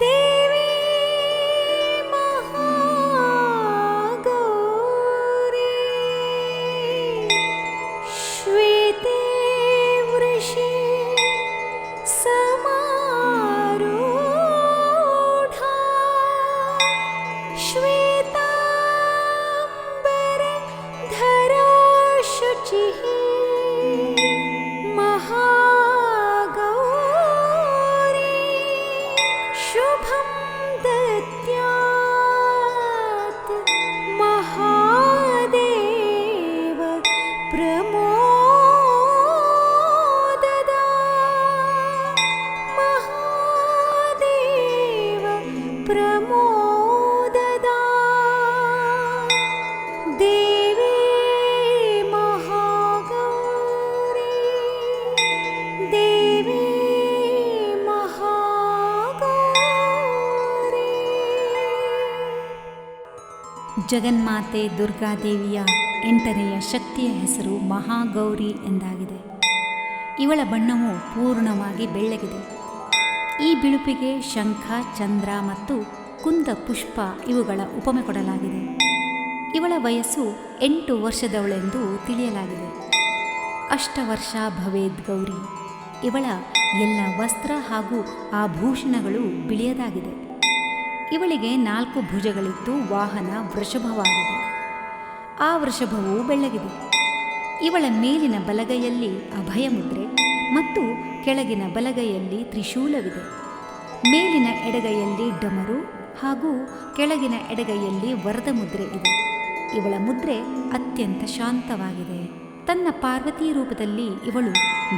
ದೇವಿ ಮಹಾಗೌರಿ ಶ್ವೇತೆ ವೃಷಿ ಸಮಾರೂಢಾ ಶ್ವೇತಾಂಬರ ಧರಾ ಶುಚಿಃ ಮಹಾಗೌರಿ ಶುಭಂ ದದ್ಯಾತ್ ಮಹಾದೇವ ಪ್ರಮೋದದಾ ಮಹಾದೇವ ಪ್ರಮೋದದಾ ದೇವಿ ಮಹಾಗೌರಿ ದೇವಿ ಮಹಾಗೌರಿ. ಜಗನ್ಮಾತೆ ದುರ್ಗಾದೇವಿಯ 8ನೆಯ ಶಕ್ತಿಯ ಹೆಸರು ಮಹಾಗೌರಿ ಎಂದಾಗಿದೆ. ಇವಳ ಬಣ್ಣವು ಪೂರ್ಣವಾಗಿ ಬೆಳ್ಳಗಿದೆ. ಈ ಬಿಳುಪಿಗೆ ಶಂಖ, ಚಂದ್ರ ಮತ್ತು ಕುಂದ ಪುಷ್ಪ ಇವುಗಳ ಉಪಮೆ ಕೊಡಲಾಗಿದೆ. ಇವಳ ವಯಸ್ಸು 8 ವರ್ಷದವಳೆಂದು ತಿಳಿಯಲಾಗಿದೆ. ಅಷ್ಟವರ್ಷ ಭವೇದ್ ಗೌರಿ. ಇವಳ ಎಲ್ಲ ವಸ್ತ್ರ ಹಾಗೂ ಆಭೂಷಣಗಳು ಬಿಳಿಯದಾಗಿದೆ. ಇವಳಿಗೆ 4 ಭುಜಗಳಿದ್ದು ವಾಹನ ವೃಷಭವಾಗಿದೆ. ಆ ವೃಷಭವು ಬೆಳ್ಳಗಿದೆ. ಇವಳ ಮೇಲಿನ ಬಲಗೈಯಲ್ಲಿ ಅಭಯ ಮುದ್ರೆ ಮತ್ತು ಕೆಳಗಿನ ಬಲಗೈಯಲ್ಲಿ ತ್ರಿಶೂಲವಿದೆ. ಮೇಲಿನ ಎಡಗೈಯಲ್ಲಿ ಡಮರು ಹಾಗೂ ಕೆಳಗಿನ ಎಡಗೈಯಲ್ಲಿ ವರದ ಮುದ್ರೆ ಇದೆ. ಇವಳ ಮುದ್ರೆ ಅತ್ಯಂತ ಶಾಂತವಾಗಿದೆ. ತನ್ನ ಪಾರ್ವತಿ ರೂಪದಲ್ಲಿ ಇವಳು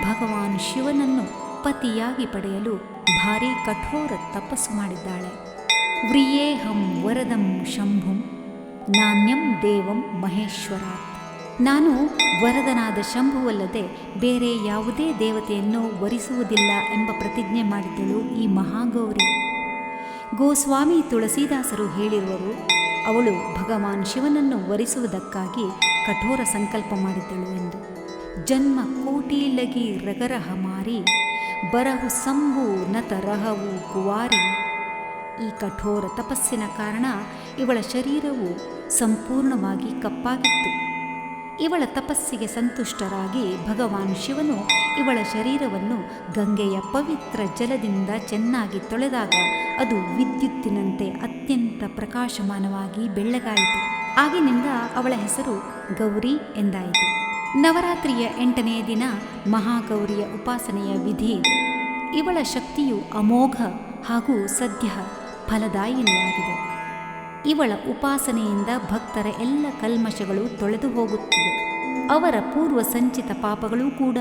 ಭಗವಾನ್ ಶಿವನನ್ನು ಪತಿಯಾಗಿ ಪಡೆಯಲು ಭಾರೀ ಕಠೋರ ತಪಸ್ಸು ಮಾಡಿದ್ದಾಳೆ. ವ್ರಿಯೇಹಂ ವರದಂ ಶಂಭುಂ ನಾಣ್ಯಂ ದೇವಂ ಮಹೇಶ್ವರಾತ್. ನಾನು ವರದನಾದ ಶಂಭುವಲ್ಲದೆ ಬೇರೆ ಯಾವುದೇ ದೇವತೆಯನ್ನು ವರಿಸುವುದಿಲ್ಲ ಎಂಬ ಪ್ರತಿಜ್ಞೆ ಮಾಡಿದ್ದಳು ಈ ಮಹಾಗೌರಿ. ಗೋಸ್ವಾಮಿ ತುಳಸೀದಾಸರು ಹೇಳಿರುವರು, ಅವಳು ಭಗವಾನ್ ಶಿವನನ್ನು ವರಿಸುವುದಕ್ಕಾಗಿ ಕಠೋರ ಸಂಕಲ್ಪ ಮಾಡಿದ್ದಳು ಎಂದು. ಜನ್ಮ ಕೋಟಿಲಗಿ ರಗರಹ ಮಾರಿ ಬರಹು ಸಂಭು ನತ ರಹವು ಕುವಾರಿ. ಈ ಕಠೋರ ತಪಸ್ಸಿನ ಕಾರಣ ಇವಳ ಶರೀರವು ಸಂಪೂರ್ಣವಾಗಿ ಕಪ್ಪಾಗಿತ್ತು. ಇವಳ ತಪಸ್ಸಿಗೆ ಸಂತುಷ್ಟರಾಗಿ ಭಗವಾನ್ ಶಿವನು ಇವಳ ಶರೀರವನ್ನು ಗಂಗೆಯ ಪವಿತ್ರ ಜಲದಿಂದ ಚೆನ್ನಾಗಿ ತೊಳೆದಾಗ ಅದು ವಿದ್ಯುತ್ತಿನಂತೆ ಅತ್ಯಂತ ಪ್ರಕಾಶಮಾನವಾಗಿ ಬೆಳ್ಳಗಾಯಿತು. ಆಗಿನಿಂದ ಅವಳ ಹೆಸರು ಗೌರಿ ಎಂದಾಯಿತು. ನವರಾತ್ರಿಯ 8ನೆಯ ದಿನ ಮಹಾಗೌರಿಯ ಉಪಾಸನೆಯ ವಿಧಿ ಇದೆ. ಇವಳ ಶಕ್ತಿಯು ಅಮೋಘ ಹಾಗೂ ಸದ್ಯ ಫಲದಾಯಿನಿಯಾಗಿದೆ. ಇವಳ ಉಪಾಸನೆಯಿಂದ ಭಕ್ತರ ಎಲ್ಲ ಕಲ್ಮಶಗಳು ತೊಳೆದು ಹೋಗುತ್ತದೆ. ಅವರ ಪೂರ್ವ ಸಂಚಿತ ಪಾಪಗಳೂ ಕೂಡ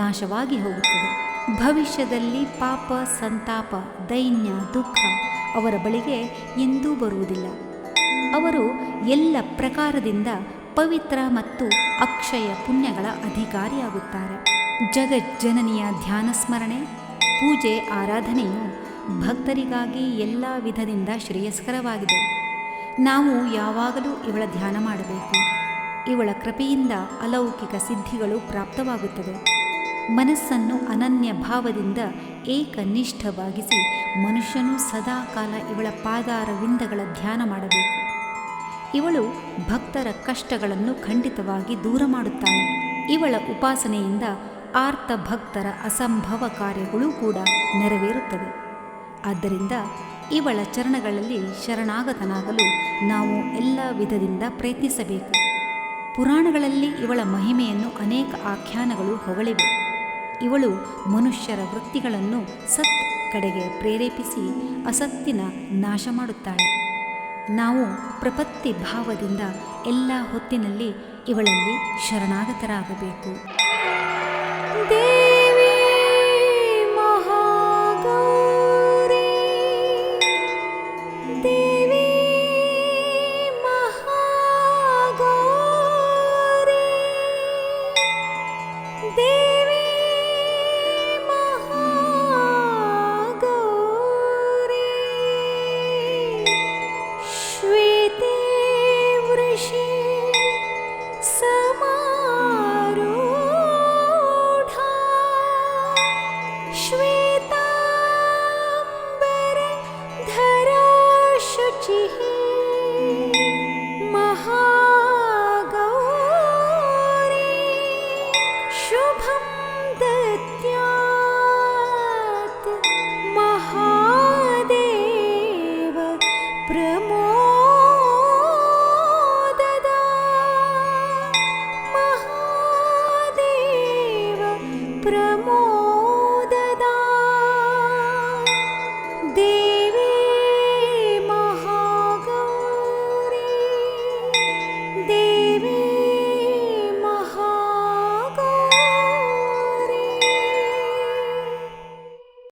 ನಾಶವಾಗಿ ಹೋಗುತ್ತದೆ. ಭವಿಷ್ಯದಲ್ಲಿ ಪಾಪ, ಸಂತಾಪ, ದೈನ್ಯ, ದುಃಖ ಅವರ ಬಳಿಗೆ ಎಂದೂ ಬರುವುದಿಲ್ಲ. ಅವರು ಎಲ್ಲ ಪ್ರಕಾರದಿಂದ ಪವಿತ್ರ ಮತ್ತು ಅಕ್ಷಯ ಪುಣ್ಯಗಳ ಅಧಿಕಾರಿಯಾಗುತ್ತಾರೆ. ಜಗಜ್ಜನನಿಯ ಧ್ಯಾನ ಸ್ಮರಣೆ, ಪೂಜೆ, ಆರಾಧನೆಯು ಭಕ್ತರಿಗಾಗಿ ಎಲ್ಲ ವಿಧದಿಂದ ಶ್ರೇಯಸ್ಕರವಾಗಿದೆ. ನಾವು ಯಾವಾಗಲೂ ಇವಳ ಧ್ಯಾನ ಮಾಡಬೇಕು. ಇವಳ ಕೃಪೆಯಿಂದ ಅಲೌಕಿಕ ಸಿದ್ಧಿಗಳು ಪ್ರಾಪ್ತವಾಗುತ್ತದೆ. ಮನಸ್ಸನ್ನು ಅನನ್ಯ ಭಾವದಿಂದ ಏಕನಿಷ್ಠವಾಗಿಸಿ ಮನುಷ್ಯನು ಸದಾಕಾಲ ಇವಳ ಪಾದಾರವಿಂದಗಳ ಧ್ಯಾನ ಮಾಡಬೇಕು. ಇವಳು ಭಕ್ತರ ಕಷ್ಟಗಳನ್ನು ಖಂಡಿತವಾಗಿ ದೂರ ಮಾಡುತ್ತಾಳೆ. ಇವಳ ಉಪಾಸನೆಯಿಂದ ಆರ್ತ ಭಕ್ತರ ಅಸಂಭವ ಕಾರ್ಯಗಳೂ ಕೂಡ ನೆರವೇರುತ್ತದೆ. ಆದ್ದರಿಂದ ಇವಳ ಚರಣಗಳಲ್ಲಿ ಶರಣಾಗತನಾಗಲು ನಾವು ಎಲ್ಲ ವಿಧದಿಂದ ಪ್ರಯತ್ನಿಸಬೇಕು. ಪುರಾಣಗಳಲ್ಲಿ ಇವಳ ಮಹಿಮೆಯನ್ನು ಅನೇಕ ಆಖ್ಯಾನಗಳು ಹೊಗಳಿವೆ. ಇವಳು ಮನುಷ್ಯರ ವೃತ್ತಿಗಳನ್ನು ಸತ್ ಕಡೆಗೆ ಪ್ರೇರೇಪಿಸಿ ಅಸತ್ತಿನ ನಾಶ ಮಾಡುತ್ತಾಳೆ. ನಾವು ಪ್ರಪತ್ತಿ ಭಾವದಿಂದ ಎಲ್ಲ ಹೊತ್ತಿನಲ್ಲಿ ಇವಳಲ್ಲಿ ಶರಣಾಗತರಾಗಬೇಕು.